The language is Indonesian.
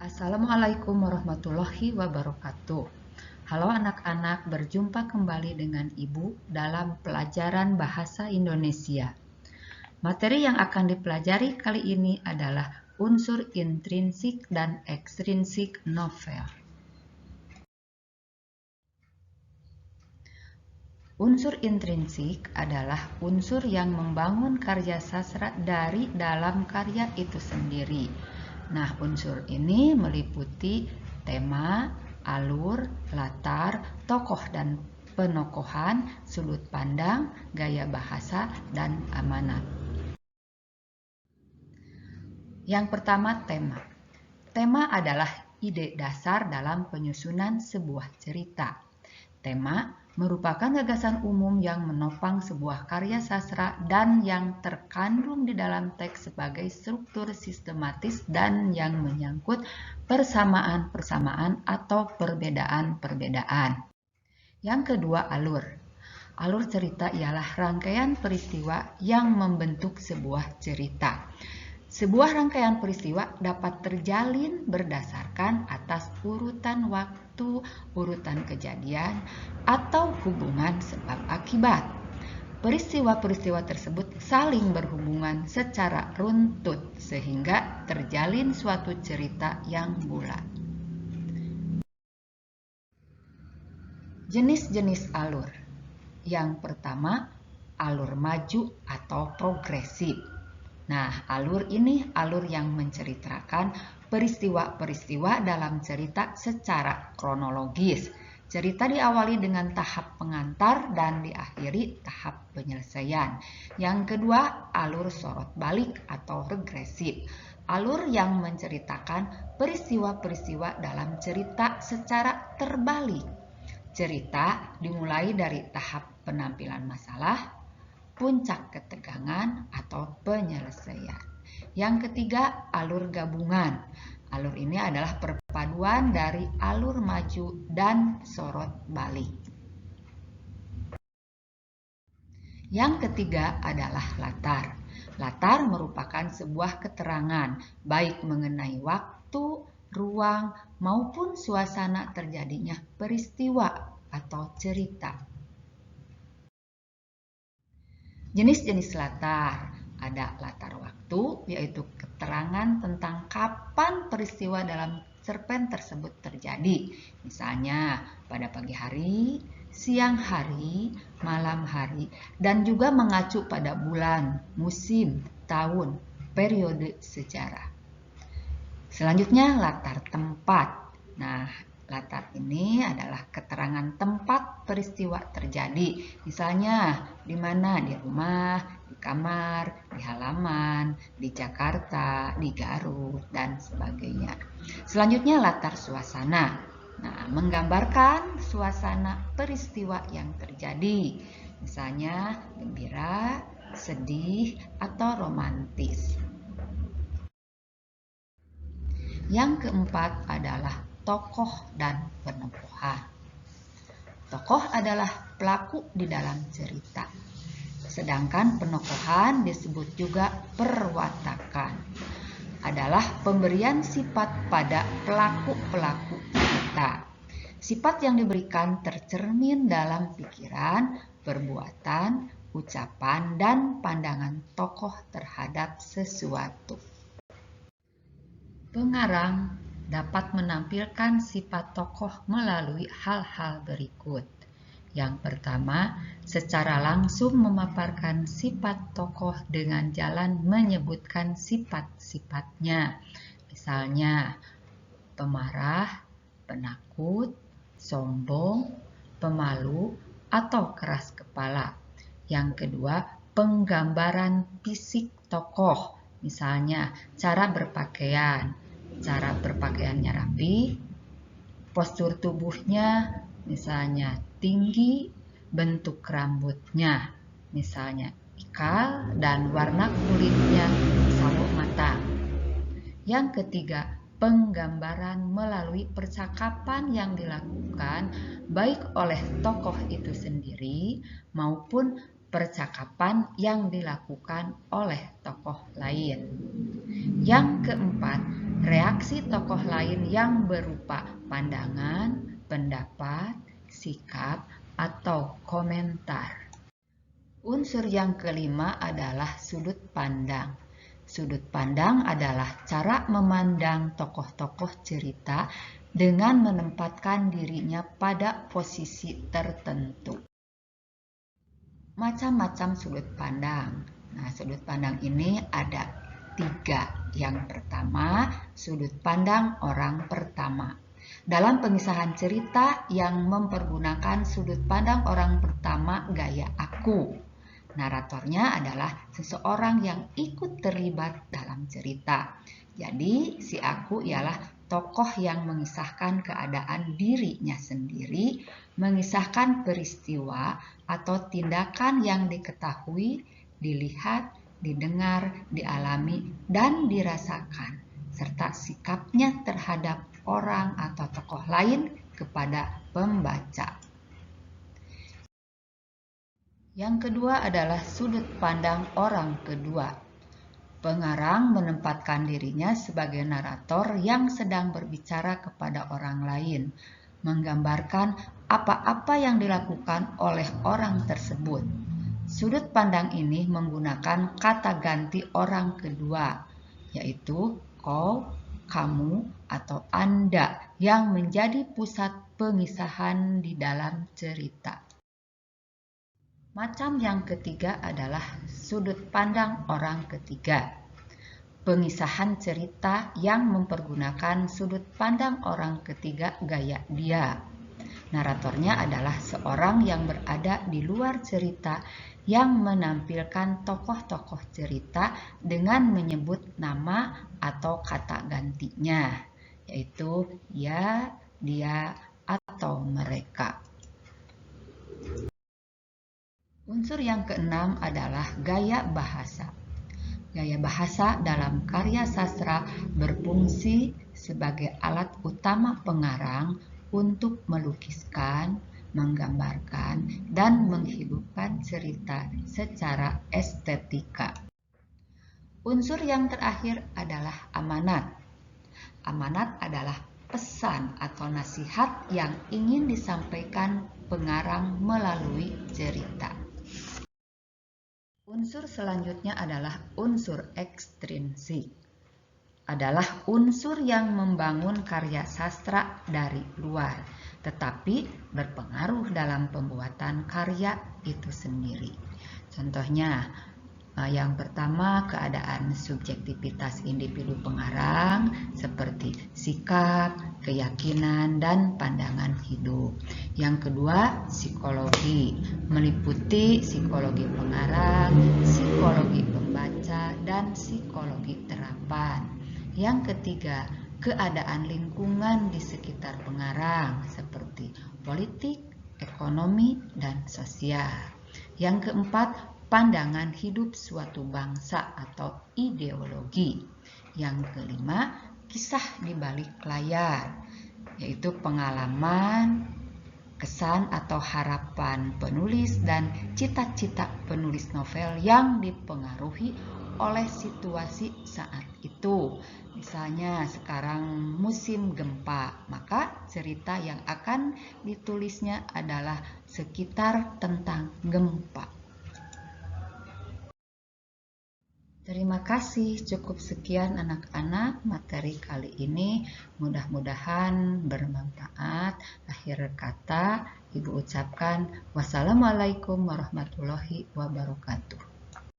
Assalamualaikum warahmatullahi wabarakatuh. Halo anak-anak, berjumpa kembali dengan Ibu dalam pelajaran Bahasa Indonesia. Materi yang akan dipelajari kali ini adalah unsur intrinsik dan ekstrinsik novel. Unsur intrinsik adalah unsur yang membangun karya sastra dari dalam karya itu sendiri. Nah, unsur ini meliputi tema, alur, latar, tokoh dan penokohan, sudut pandang, gaya bahasa, dan amanat. Yang pertama, tema. Tema adalah ide dasar dalam penyusunan sebuah cerita. Tema merupakan gagasan umum yang menopang sebuah karya sastra dan yang terkandung di dalam teks sebagai struktur sistematis dan yang menyangkut persamaan-persamaan atau perbedaan-perbedaan. Yang kedua, alur. Alur cerita ialah rangkaian peristiwa yang membentuk sebuah cerita. Sebuah rangkaian peristiwa dapat terjalin berdasarkan atas urutan waktu, urutan kejadian, atau hubungan sebab akibat. Peristiwa-peristiwa tersebut saling berhubungan secara runtut sehingga terjalin suatu cerita yang bulat. Jenis-jenis alur. Yang pertama, alur maju atau progresif. Nah, alur ini alur yang menceritakan peristiwa-peristiwa dalam cerita secara kronologis. Cerita diawali dengan tahap pengantar dan diakhiri tahap penyelesaian. Yang kedua, alur sorot balik atau regresif. Alur yang menceritakan peristiwa-peristiwa dalam cerita secara terbalik. Cerita dimulai dari tahap penampilan masalah, puncak ketegangan atau penyelesaian. Yang ketiga, alur gabungan. Alur ini adalah perpaduan dari alur maju dan sorot balik. Yang ketiga adalah latar. Latar merupakan sebuah keterangan, baik mengenai waktu, ruang, maupun suasana terjadinya peristiwa atau cerita. Jenis-jenis latar. Ada latar waktu, yaitu keterangan tentang kapan peristiwa dalam cerpen tersebut terjadi. Misalnya pada pagi hari, siang hari, malam hari, dan juga mengacu pada bulan, musim, tahun, periode sejarah. Selanjutnya latar tempat. Nah, latar ini adalah keterangan tempat peristiwa terjadi. Misalnya, di mana? Di rumah, di kamar, di halaman, di Jakarta, di Garut, dan sebagainya. Selanjutnya, latar suasana. Nah, menggambarkan suasana peristiwa yang terjadi. Misalnya, gembira, sedih, atau romantis. Yang keempat adalah tokoh dan penokohan. Tokoh adalah pelaku di dalam cerita. Sedangkan penokohan disebut juga perwatakan. Adalah pemberian sifat pada pelaku-pelaku cerita. Sifat yang diberikan tercermin dalam pikiran, perbuatan, ucapan, dan pandangan tokoh terhadap sesuatu. Pengarang dapat menampilkan sifat tokoh melalui hal-hal berikut. Yang pertama, secara langsung memaparkan sifat tokoh dengan jalan menyebutkan sifat-sifatnya. Misalnya, pemarah, penakut, sombong, pemalu, atau keras kepala. Yang kedua, penggambaran fisik tokoh. Misalnya, cara berpakaiannya rapi, postur tubuhnya, misalnya tinggi, bentuk rambutnya, misalnya ikal, dan warna kulitnya sawo matang. Yang ketiga, penggambaran melalui percakapan yang dilakukan baik oleh tokoh itu sendiri maupun percakapan yang dilakukan oleh tokoh lain. Yang keempat, reaksi tokoh lain yang berupa pandangan, pendapat, sikap, atau komentar. Unsur yang kelima adalah sudut pandang. Sudut pandang adalah cara memandang tokoh-tokoh cerita dengan menempatkan dirinya pada posisi tertentu. Macam-macam sudut pandang. Nah, sudut pandang ini ada 3. Yang pertama, sudut pandang orang pertama. Dalam pengisahan cerita yang mempergunakan sudut pandang orang pertama gaya aku. Naratornya adalah seseorang yang ikut terlibat dalam cerita. Jadi, si aku ialah tokoh yang mengisahkan keadaan dirinya sendiri, mengisahkan peristiwa atau tindakan yang diketahui, dilihat, didengar, dialami, dan dirasakan, serta sikapnya terhadap orang atau tokoh lain kepada pembaca. Yang kedua adalah sudut pandang orang kedua. Pengarang menempatkan dirinya sebagai narator yang sedang berbicara kepada orang lain, menggambarkan apa-apa yang dilakukan oleh orang tersebut. Sudut pandang ini menggunakan kata ganti orang kedua, yaitu kau, kamu, atau Anda yang menjadi pusat pengisahan di dalam cerita. Macam yang ketiga adalah sudut pandang orang ketiga. Pengisahan cerita yang mempergunakan sudut pandang orang ketiga gaya dia. Naratornya adalah seorang yang berada di luar cerita yang menampilkan tokoh-tokoh cerita dengan menyebut nama atau kata gantinya, yaitu ya, dia, atau mereka. Unsur yang keenam adalah gaya bahasa. Gaya bahasa dalam karya sastra berfungsi sebagai alat utama pengarang untuk melukiskan, menggambarkan, dan menghidupkan cerita secara estetika. Unsur yang terakhir adalah amanat. Amanat adalah pesan atau nasihat yang ingin disampaikan pengarang melalui cerita. Unsur selanjutnya adalah unsur ekstrinsik. Adalah unsur yang membangun karya sastra dari luar, tetapi berpengaruh dalam pembuatan karya itu sendiri. Contohnya, yang pertama, keadaan subjektivitas individu pengarang seperti sikap, keyakinan, dan pandangan hidup. Yang kedua, psikologi, meliputi psikologi pengarang, psikologi pembaca, dan psikologi terapan. Yang ketiga, keadaan lingkungan di sekitar pengarang seperti politik, ekonomi, dan sosial. Yang keempat, pandangan hidup suatu bangsa atau ideologi. Yang kelima, kisah di balik layar, yaitu pengalaman, kesan atau harapan penulis dan cita-cita penulis novel yang dipengaruhi oleh situasi saat itu. Misalnya sekarang musim gempa, maka cerita yang akan ditulisnya adalah sekitar tentang gempa. Terima kasih, cukup sekian anak-anak materi kali ini. Mudah-mudahan bermanfaat. Akhir kata, Ibu ucapkan wassalamualaikum warahmatullahi wabarakatuh.